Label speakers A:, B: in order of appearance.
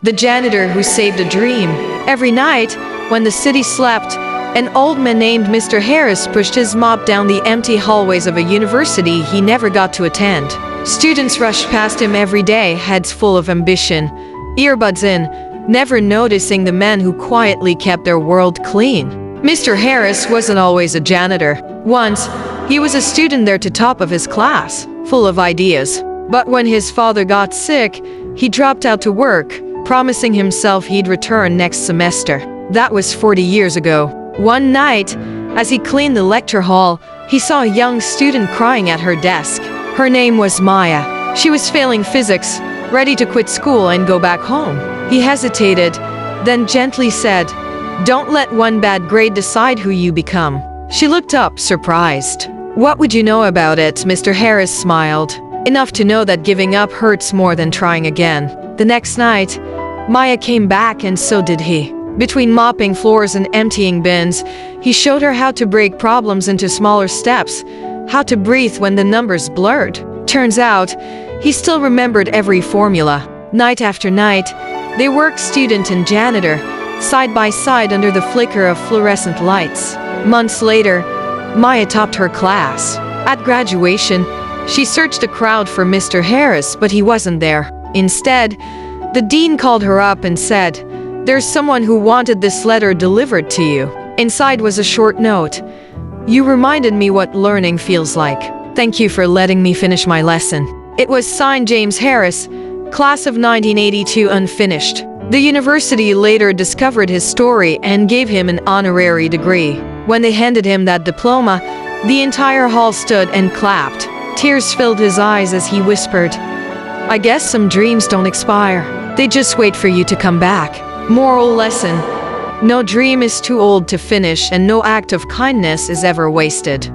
A: the janitor who saved a dream. Every night, when the city slept, an old man named Mr. Harris pushed his mop down the empty hallways of a university he never got to attend. Students rushed past him every day, heads full of ambition, earbuds in, never noticing the men who quietly kept their world clean. Mr. Harris wasn't always a janitor. Once, he was a student there to top of his class, full of ideas. But when his father got sick, he dropped out to work, promising himself he'd return next semester. That was 40 years ago. One night, as he cleaned the lecture hall, he saw a young student crying at her desk. Her name was Maya. She was failing physics, ready to quit school and go back home. He hesitated, then gently said, "Don't let one bad grade decide who you become." She looked up, surprised. "What would you know about it?" Mr. Harris smiled. "Enough to know that giving up hurts more than trying again." The next night, Maya came back and so did he. Between mopping floors and emptying bins, he showed her how to break problems into smaller steps, how to breathe when the numbers blurred. Turns out, he still remembered every formula. Night after night, they worked student and janitor, side by side under the flicker of fluorescent lights. Months later, Maya topped her class. At graduation, she searched the crowd for Mr. Harris, but he wasn't there. Instead, the dean called her up and said, "There's someone who wanted this letter delivered to you." Inside was a short note. "You reminded me what learning feels like. Thank you for letting me finish my lesson." It was signed James Harris, class of 1982, unfinished. The university later discovered his story and gave him an honorary degree. When they handed him that diploma, the entire hall stood and clapped. Tears filled his eyes as he whispered, "I guess some dreams don't expire. They just wait for you to come back." Moral lesson: no dream is too old to finish, and no act of kindness is ever wasted.